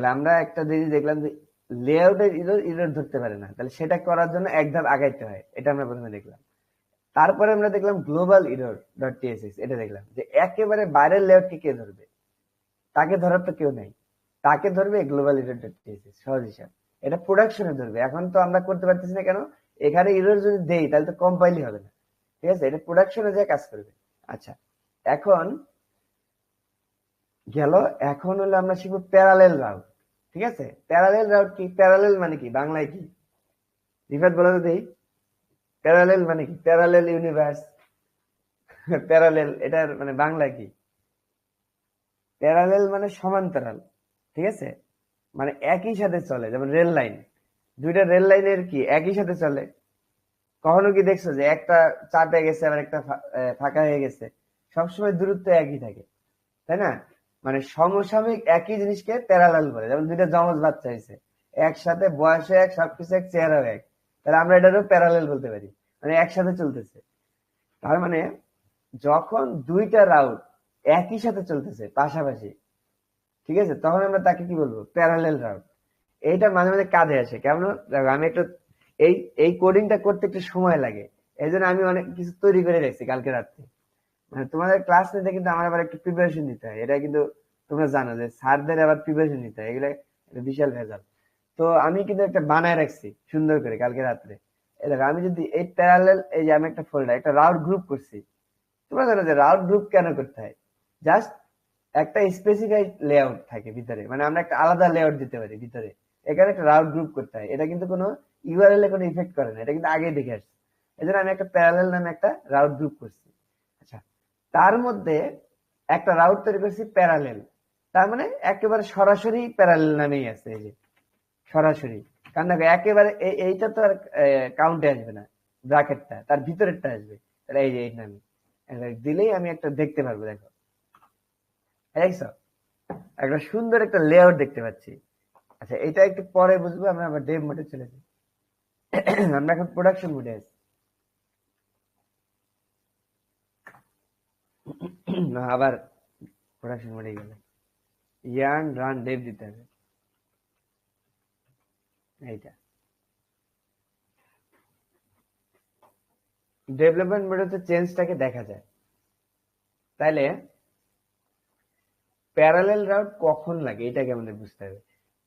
তাহলে আমরা একটা জিনিস দেখলাম যে লেআউটের ইরর ধরতে পারে না, তাহলে সেটা করার জন্য এক ধাপ আগাইতে হয়, এটা আমরা প্রথমে দেখলাম। তারপরে আমরা দেখলাম গ্লোবাল ইরর ডট টিএসএক্স, এটা দেখলাম যে একেবারে বাইরের লেআউটকে কে ধরবে, তাকে ধরার তো কেউ নাই, তাকে ধরবে গ্লোবাল ইরর ডট টিএসএক্স, সহজ হিসাব। এটা প্রোডাকশনে ধরবে, এখন তো আমরা করতে পারতেছি না, কেন? এখানে ইরর যদি দেই তাহলে তো কম্পাইলই হবে না, ঠিক আছে? এটা প্রোডাকশনে যে কাজ করবে। আচ্ছা, এখন গেল, এখন হলো আমরা শিখবো প্যারালেল রাউট। ঠিক আছে, প্যারালেল রাউট কি? প্যারালেল মানে কি বাংলায় কি? রিফাত বলে তো দেই, প্যারালেল মানে কি? প্যারালেল ইউনিভার্স, প্যারালেল, এটার মানে বাংলা কি? প্যারালেল মানে সমান্তরাল, ঠিক আছে? মানে একই সাথে চলে, যেমন রেল লাইন, দুইটা রেল লাইনের কি একই সাথে চলে? কখনো কি দেখছো যে একটা চাপে গেছে আবার একটা ফাঁকা হয়ে গেছে? সবসময় দূরত্ব একই থাকে, তাই না? মানে সমসাময়িক একই জিনিসকে প্যারালাল বলে। যেমন দুইটা জমজ বাচ্চা হয়েছে, একসাথে বয়সে এক, সবকিছু এক, চেহারাও এক, তাহলে আমরা এটারও প্যারালেল বলতে পারি, মানে একসাথে চলতেছে। তার মানে যখন দুইটা রাউট একই সাথে চলতেছে পাশাপাশি, ঠিক আছে, তখন আমরা তাকে কি বলবো? Parallel route. এইটা মাঝে মাঝে কাজে আসে, কেমন? দেখো, আমি একটু এই এই কোডিংটা করতে একটু সময় লাগে, এই জন্য আমি অনেক কিছু তৈরি করে রেখেছি কালকে রাত্রে। মানে তোমাদের ক্লাস নিতে কিন্তু আমার আবার একটু প্রিপারেশন নিতে হয়, এটা কিন্তু তোমরা জানো যে স্যারদের আবার প্রিপারেশন নিতে হয়, এগুলো একটা বিশাল ভেজাল। তো আমি কিন্তু একটা বানায় রাখছি সুন্দর করে কালকে রাত্রে। এই দেখো, আমি যদি এই প্যারালেল, এই যে আমি একটা ফোল্ডার, একটা রাউট গ্রুপ করছি। তোমরা জানো যে রাউট গ্রুপ কেন করতে হয়? জাস্ট একটা স্পেসিফাইড লেআউট থাকে ভিতরে, মানে আমরা একটা আলাদা লেআউট দিতে পারি ভিতরে, এখানে একটা রাউট গ্রুপ করতে হয়। এটা কিন্তু কোনো ইউআরএল এ কোনো ইফেক্ট করে না, এটা কিন্তু আগেই দেখে আসছি। এই জন্য আমি একটা প্যারালেল নামে একটা রাউট গ্রুপ করছি। আচ্ছা, তার মধ্যে একটা রাউট তৈরি করছি প্যারালেল, তার মানে একেবারে সরাসরি প্যারালেল নামেই আছে, এই যে সরাসরি। কারণ দেখো, একেবারে এইটা তো আর কাউন্টে আসবে না, ব্র্যাকেটটা তার ভিতরেরটা আসবে, তাহলে এই যে এই নামে দিলেই আমি একটা দেখতে পারবো। দেখো, দেখছো, একটা সুন্দর একটা লেআউট দেখতে পাচ্ছি। আচ্ছা, এটা একটু পরে বুঝবো, আমরা আবার ডেভ মোডে চলে যাই। আমরা এখন প্রোডাকশন মোডে আছি। আবার প্রোডাকশন মোডে গেলে ইয়ান রান ডেভ দিতে হবে, এইটা ডেভেলপমেন্ট মোডে তো চেঞ্জটাকে দেখা যায়। তাইলে প্যারালেল রাউট কখন লাগে এটাকে আমাদের বুঝতে হবে।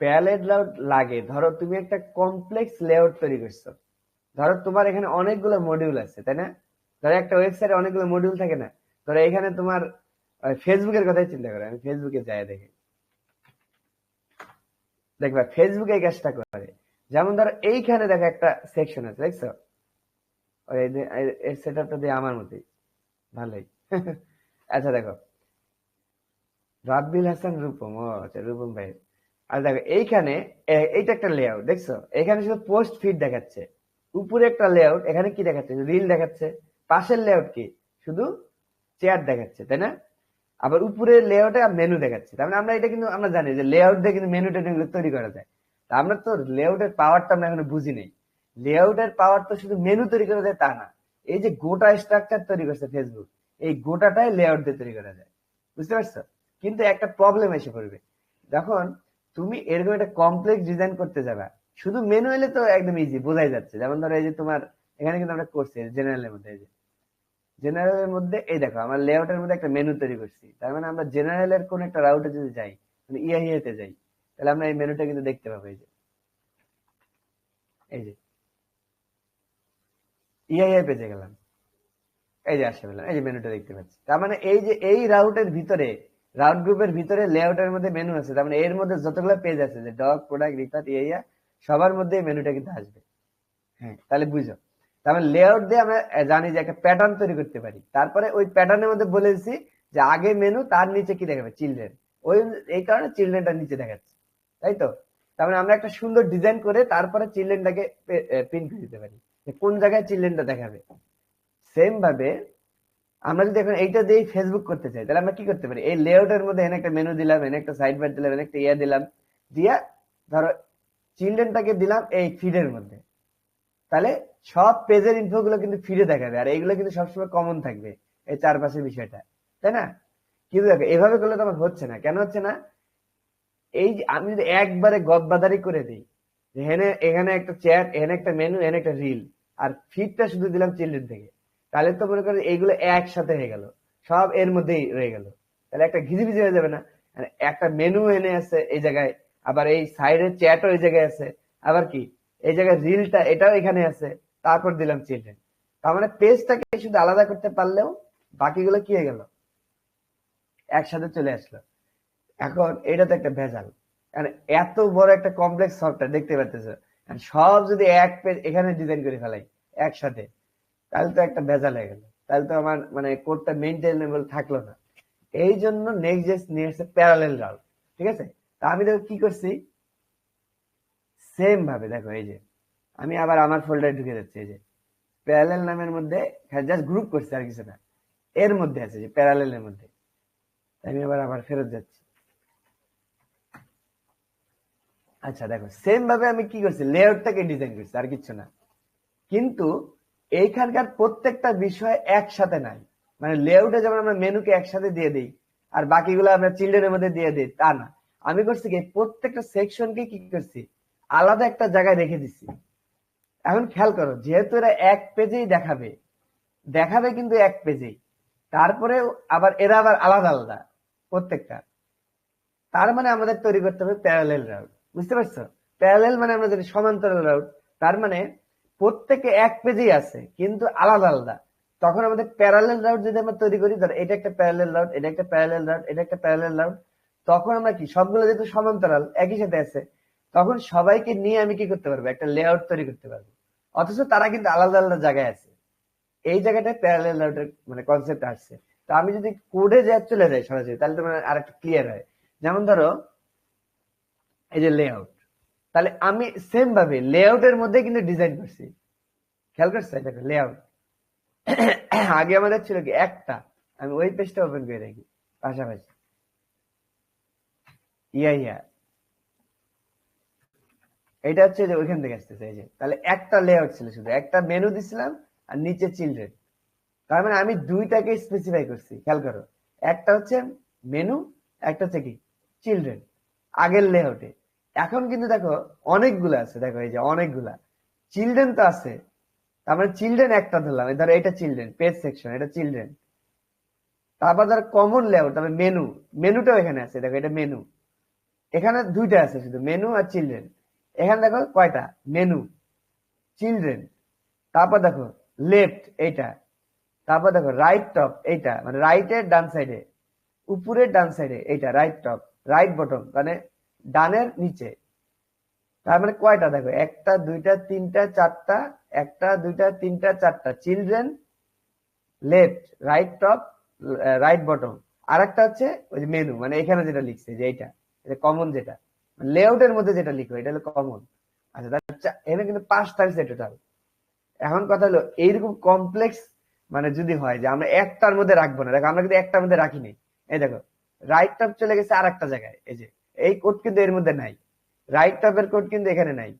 প্যারালেল রাউট লাগে, ধরো তুমি একটা কমপ্লেক্স লেআউট তৈরি করছো, ধরো তোমার এখানে অনেকগুলো মডিউল আছে, তাই না? ধরো একটা ওয়েবসাইটে অনেকগুলো মডিউল থাকে না? ধরো এখানে তোমার ফেসবুকের কথাই চিন্তা করো, আমি ফেসবুকে যাই দেখি, দেখবা ফেসবুক এই কাজটা করে। যেমন ধরো এইখানে দেখো একটা সেকশন আছে, দেখছো? ওই এর সেটআপটা দিয়ে আমার মতোই, ভালোই। আচ্ছা দেখো, রাব্বিল হাসান রূপম, ও আচ্ছা, রূপম ভাই। আর দেখো এইখানে এইটা একটা লেআউট, দেখছো? এখানে শুধু পোস্ট ফিড দেখাচ্ছে। উপরে একটা লেআউট, এখানে কি দেখাচ্ছে? রিল দেখাচ্ছে। পাশের লেআউট কি? শুধু চেয়ার দেখাচ্ছে, তাই না? আবার উপরের লেআউটে মেনু দেখাচ্ছে। তার মানে আমরা এটা কিন্তু আমরা জানি যে লেআউট দিয়ে কিন্তু মেনু টেনু তৈরি করা যায়। তা আমরা তো লেআউটের পাওয়ারটা আমরা এখনো বুঝি নাই। লেআউটের পাওয়ার তো শুধু মেনু তৈরি করা যায় তা না, এই যে গোটা স্ট্রাকচার তৈরি করছে ফেসবুক, এই গোটাটাই লেআউট দিয়ে তৈরি করা যায়, বুঝতে পারছো? কিন্তু একটা প্রবলেম এসে পড়বে যখন তুমি এরকম একটা কমপ্লেক্স ডিজাইন করতে যাবে। শুধু মেনু এলে তো একদম ইজি, বোঝাই যাচ্ছে। যেমন ধরো এই যে তোমার এখানে কিন্তু আমরা করছি জেনারেলের মধ্যে, এই যে জেনারেলের মধ্যে এই দেখো আমার লেআউটের মধ্যে একটা মেনু তৈরি করছি। তার মানে আমরা জেনারেলের কোন একটা রাউটে যদি যাই, মানে ইআইএতে যাই, তাহলে আমরা এই মেনুটা কিন্তু দেখতে পাবো। এই যে ইআইএ পেজে গেলাম, এই যে আসে পেলাম, এই যে মেনুটা দেখতে পাচ্ছি। তার মানে এই যে এই রাউটের ভিতরে, রাউট গ্রুপের ভিতরে লেআউটের মধ্যে মেনু আছে। তার মানে এর মধ্যে যতগুলো পেজ আছে, যে ডগ, প্রোডাক্ট, রিফাত, ইআইএ, সবার মধ্যে এই মেনুটা কিন্তু আসবে। হ্যাঁ, তাহলে বুঝো। তার মানে লেআউট দিয়ে আমরা জানি যে একটা প্যাটার্ন তৈরি করতে পারি। তারপরে ওই প্যাটার্নের মধ্যে বলে দিচ্ছি যে আগে মেনু, তার নিচে কি দেখাবে? চিলড্রেন। ওই এই কারণে চিলড্রেনটা নিচে দেখাচ্ছে, তাই তো? তার মানে আমরা একটা সুন্দর ডিজাইন করে তারপরে চিলড্রেনটাকে প্রিন্ট করে দিতে পারি, যে কোন জায়গায় চিলড্রেনটা দেখাবে। সেম ভাবে আমরা যদি এখন এইটা দিয়ে ফেসবুক করতে চাই, তাহলে আমরা কি করতে পারি? এই লেআউটের মধ্যে এনে একটা মেনু দিলাম, এনে একটা সাইড বার দিলাম, এনে একটা ইয়া দিলাম, দিয়া ধরো চিলড্রেনটাকে দিলাম এই ফিডের মধ্যে। তাহলে সব পেজের ইনফো গুলো কিন্তু ফিরে দেখাবে, আর এইগুলো কিন্তু সবসময় কমন থাকবে, এই চারপাশের বিষয়টা, তাই না? কিন্তু দেখো এভাবে করলে তো আমার হচ্ছে না। কেন হচ্ছে না? এই যে আমি যদি একবারে গদবাদারি করে দিই, এখানে এখানে একটা চ্যাট, এখানে একটা মেনু, এখানে একটা রিল, আর ফিডটা শুধু দিলাম চিলড্রেন থেকে, তাহলে তো মনে করেন এইগুলো একসাথে হয়ে গেল, সব এর মধ্যেই রয়ে গেল, তাহলে একটা ঘিজিবিজি হয়ে যাবে না? মানে একটা মেনু এনে আছে এই জায়গায়, আবার এই সাইডের চ্যাটও এই জায়গায় আছে, আবার কি এই জায়গায় রিলটা এটাও এখানে আছে, তারপর দিলাম চিলড্রেন। তার মানে পেজটাকে শুধু আলাদা করতে পারলেও বাকিগুলো কি হয়ে গেল, একসাথে চলে আসলো। এখন এটা তো একটা ভেজাল, কারণ এত বড় একটা কমপ্লেক্স সফটওয়্যার দেখতে পাচ্ছেন, সব যদি এক পেজ এখানে ডিজাইন করে ফেলাই একসাথে, তাহলে তো একটা ভেজাল হয়ে গেল, তাহলে তো আমার মানে কোডটা মেইনটেনেবল থাকলো না। এই জন্য নেক্সট জেস নিয়ে এসেছে প্যারালেল রাউট। ঠিক আছে, তা আমি দেখো কি করছি, সেম ভাবে দেখো এই যে আমি আবার আমার ফোল্ডারে ঢুকে যাচ্ছি, এই যে প্যারালেল নামের মধ্যে জাস্ট গ্রুপ করছি আর কিছু না, এর মধ্যে আছে যে প্যারালেলের মধ্যে। আমি আবার আবার ফেরত যাচ্ছি। আচ্ছা দেখো সেম ভাবে আমি কি করছি, লেআউটটাকে ডিজাইন করছি আর কিছু না, কিন্তু এইখানকার প্রত্যেকটা বিষয় একসাথে নাই। মানে লেআউটে যেমন আমরা মেনুকে একসাথে দিয়ে দিই আর বাকিগুলো আমরা চিলড্রেনের মধ্যে দিয়ে দিই, তা না, আমি করছি কি প্রত্যেকটা সেকশনকে কি করছি আলাদা একটা জায়গায় রেখে দিচ্ছি। এখন খেয়াল করো, যেহেতু এরা এক পেজেই দেখাবে, দেখাবে কিন্তু এক পেজেই, তারপরে আবার এরা আবার আলাদা আলাদা প্রত্যেকটা, তার মানে আমাদের তৈরি করতে হবে প্যারালেল রাউট। বুঝতে পারছো? প্যারালেল মানে আমরা যদি সমান্তরাল রাউট, তার মানে প্রত্যেকে এক পেজেই আছে কিন্তু আলাদা আলাদা। তখন আমাদের প্যারালেল রাউট যদি আমরা তৈরি করি, ধর এটা একটা প্যারালেল রাউট, এটা একটা প্যারালেল রাউট, এটা একটা প্যারালেল রাউট, তখন আমরা কি সবগুলো যেহেতু সমান্তরাল একই সাথে আছে, তখন সবাইকে নিয়ে আমি কি করতে পারবো, একটা লেআউট তৈরি করতে পারবো, অথচ তারা কিন্তু আলাদা আলাদা জায়গায় আছে। এই জায়গাটায় প্যারালেল রাউটের মানে কনসেপ্ট আসছে। তো আমি যদি কোডে যা চলে যাই সরাসরি, তাহলে তো মানে আর একটা ক্লিয়ার হয়। যেমন ধরো এই যে লেআউট, তাহলে আমি সেম ভাবে লেআউটের মধ্যে কিন্তু ডিজাইন করছি, খেয়াল করছে দেখো লেআউট। আগে আমাদের ছিল কি একটা, আমি ওই পেজটা ওপেন করে রাখি পাশাপাশি, ইয়া এটা হচ্ছে যে ওইখান থেকে আসতেছে, এই যে তাহলে একটা লেআউট ছিল, শুধু একটা মেনু দিছিলাম আর নিচে চিলড্রেন। তার মানে আমি দুইটাকে স্পেসিফাই করছি, খেয়াল করো, একটা হচ্ছে মেনু, একটা হচ্ছে কি চিলড্রেন আগের লেআউটে। এখন কিন্তু দেখো অনেকগুলো আছে, দেখো এই যে অনেকগুলা চিলড্রেন তো আছে, তার মানে চিলড্রেন একটা ধরলাম, ধরো এটা চিলড্রেন পেজ সেকশন, এটা চিলড্রেন। তারপর ধরো কমন লেআউট, তারপরে মেনু, মেনুটাও এখানে আছে, দেখো এটা মেনু, এখানে দুইটা আছে শুধু মেনু আর চিলড্রেন। এখানে দেখো কয়টা, মেনু, চিলড্রেন, তারপর দেখো লেফট এইটা, তারপর দেখো রাইট টপ এইটা, মানে রাইটের ডান সাইডে, উপরের ডান সাইডে এইটা রাইট টপ, রাইট বটম মানে ডানের নিচে। তার মানে কয়টা দেখো, একটা দুইটা তিনটা চারটা, একটা দুইটা তিনটা চারটা children, left, right top, right bottom, আর একটা হচ্ছে ওই যে মেনু, মানে এখানে যেটা লিখছে যে এইটা, এটা কমন, যেটা লেআউটের মধ্যে যেটা লিখো এটা হলো কমন। আচ্ছা এখানে কিন্তু পাঁচটা আছে টোটাল। এখন কথা হলো এইরকম কমপ্লেক্স মানে যদি হয় যে আমরা একটার মধ্যে রাখবো না, দেখো আমরা কিন্তু একটার মধ্যে রাখিনি, এই দেখো রাইট টপ চলে গেছে আর একটা জায়গায়, এই যে এই কোড কিন্তু এর মধ্যে নাই, রাইট টপের কোড কিন্তু এখানে নাই,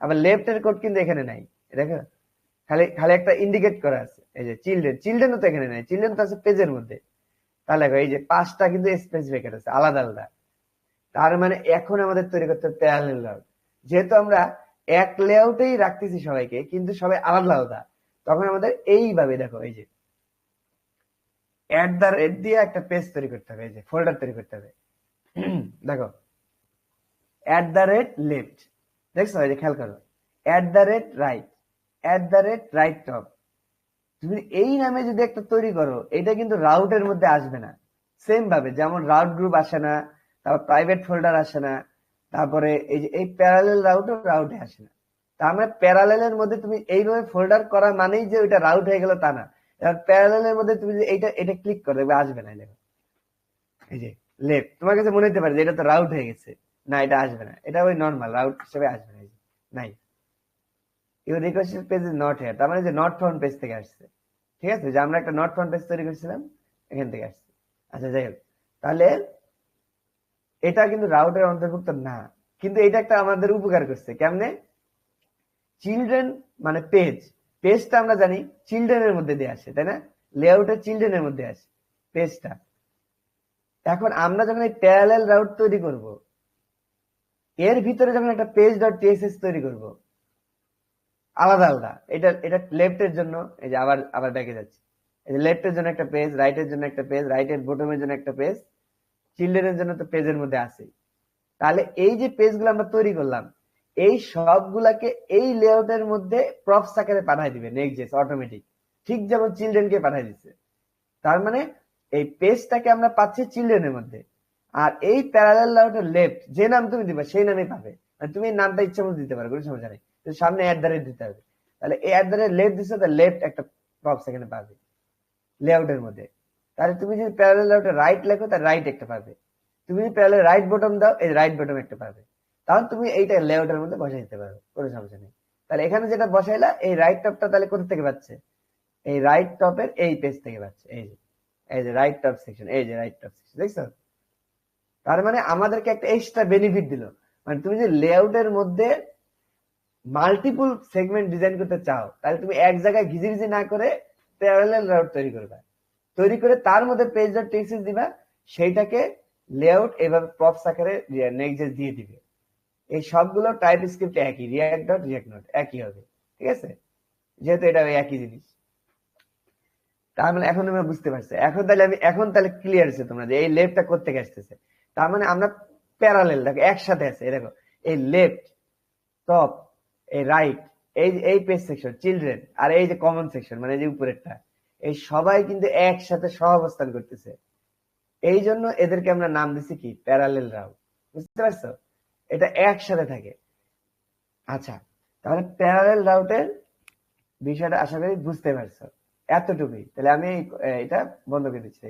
আবার লেফট এর কোড কিন্তু এখানে নাই, দেখো খালি খালি একটা ইন্ডিকেট করা আছে, এই যে চিলড্রেন, চিলড্রেন তো এখানে নাই, চিলড্রেন তো আছে পেজের মধ্যে। তাহলে দেখো এই যে পাঁচটা কিন্তু স্পেসিফিক আছে আলাদা আলাদা। তার মানে এখন আমাদের তৈরি করতে হবে প্যারালেল রাউট। যেহেতু আমরা এক লেআউটেই রাখতেছি সবাইকে, কিন্তু সবাই আলাদা আলাদা, তখন আমাদের এইভাবে দেখো এই যে @ দিয়ে একটা পেজ তৈরি করতে হবে, এই যে ফোল্ডার তৈরি করতে হবে। দেখো @লেফট, দেখছো এই যে খেয়াল করো, @রাইট, @রাইট টপ। তুমি এই নামে যদি একটা তৈরি করো, এটা কিন্তু রাউটের মধ্যে আসবে না। সেম ভাবে যেমন রাউট গ্রুপ আসে না, তারপর প্রাইভেট ফোল্ডার আসে না, তারপরে এই যে এই প্যারালেল রাউটও রাউটে আসে না। তার মানে প্যারালেলের মধ্যে তুমি এইভাবে ফোল্ডার করা মানেই যে ওইটা রাউট হয়ে গেল তা না। এবার প্যারালেলের মধ্যে তুমি যে এইটা এটা ক্লিক করো, দেখবে আসবে না, দেখো এই যে লেফট, তোমার কাছে মনে হতে পারে যে এটা তো রাউট হয়ে গেছে, না এটা আসবে না, এটা ওই নর্মাল রাউট হিসেবে আসবে না, নাই, your requested page is not here, তার মানে যে নট ফাউন্ড পেজ থেকে আসছে। ঠিক আছে, যে আমরা একটা নট ফাউন্ড পেজ তৈরি করেছিলাম, এখান থেকে আসছে। আচ্ছা যাই হোক, তাহলে এটা কিন্তু রাউটের অন্তর্ভুক্ত না, কিন্তু এটা একটা আমাদের উপকার করছে কেমনে, চিলড্রেন মানে পেজ, পেজটা আমরা জানি চিলড্রেনের মধ্যে দিয়ে আসে, তাই না, লেআউটে চিলড্রেনের মধ্যে আসে পেজটা। এখন আমরা যখন এই প্যারালেল রাউট তৈরি করব, এর ভিতরে যখন একটা পেজ ডট টিএসএস তৈরি করব আলাদা আলাদা, এটা এটা লেফটের জন্য, এই যে আবার আবার ব্যাকে যাচ্ছে, এই যে লেফটের জন্য একটা পেজ, রাইটের জন্য একটা পেজ, রাইটের বটমের জন্য একটা পেজ, চিলড্রেনের জন্য তো পেজের মধ্যে আছে। তাহলে এই যে পেজগুলো আমরা তৈরি করলাম, এই সবগুলাকে এই লেআউটের মধ্যে প্রপস আকারে পাঠিয়ে দিবে নেক্সট অটোমেটিক, ঠিক যেমন চিলড্রেনকে পাঠিয়ে দিচ্ছে। তার মানে এই পেজটাকে আমরা পাচ্ছি চিলড্রেনের মধ্যে, আর এই প্যারালাল লেআউটের লেফট যে নাম তুমি দিবা সেই নামে পাবে, মানে তুমি এই নামটা ইচ্ছা মতো দিতে পারো, কোনো সমস্যা নেই, কিন্তু সামনে @ দিতে হবে। তাহলে এই @ লেফট দিচ্ছে, তাহলে লেফট একটা প্রপস এখানে পাবে লেআউটের মধ্যে। তাহলে তুমি যদি প্যারালাল লেআউটে রাইট লেখো, তাহলে রাইট একটা পাবে। তুমি যদি প্যারালাল রাইট বটম দাও, এই রাইট বটম একটা পাবে। তাহলে তুমি এইটা লেআউটের মধ্যে বসাই দিতে পারো, কোনো সমস্যা নেই। তাহলে এখানে যেটা বসাইলা, এই রাইট টপটা তাহলে কোথা থেকে পাচ্ছে? এই রাইট টপের এই পেজ থেকে পাচ্ছে, এই যে রাইট টপ সেকশন, এই যে রাইট টপ সেকশন, দেখছো? তার মানে আমাদেরকে একটা এক্সট্রা বেনিফিট দিল। মানে তুমি যে লেআউটের মধ্যে মাল্টিপল সেগমেন্ট ডিজাইন করতে চাও, তাহলে তুমি এক জায়গায় ঘিজিঘিজি না করে প্যারালাল লেআউট তৈরি করবে, তৈরি করে তার মধ্যে পেজ ডট টেক্সট দিবা, সেইটাকে লেআউট এভাবে প্রপস আকারে নেক্সট দিয়ে দিবে। এই সবগুলো টাইপ স্ক্রিপ্ট একই, রিয়াক্ট ডট রিয়াক্ট নোট একই হবে, ঠিক আছে, যেহেতু এটা একই জিনিস। তার মানে এখন তোমরা বুঝতে পারছো, এখন তাহলে এখন তাহলে ক্লিয়ার হচ্ছে তোমরা যে এই লেফটটা কোত্থেকে আসতেছে। তার মানে আমরা প্যারালেল, দেখো একসাথে আছে, এই দেখো এই লেফট টপ, এই রাইট, এই পেজ সেকশন চিলড্রেন, আর এই যে কমন সেকশন মানে যে উপরেরটা, এই সবাই কিন্তু একসাথে সহাবস্থান করতেছে। এই জন্য এদেরকে আমরা নাম দিছি কি প্যারালেল রাউট, বুঝতে পারছো? এটা একসাথে থাকে। আচ্ছা, তাহলে প্যারালেল রাউটের বিষয়টা আশা করি বুঝতে পারছো, এতটুকুই। তাহলে আমি এটা বন্ধ করে দিচ্ছি।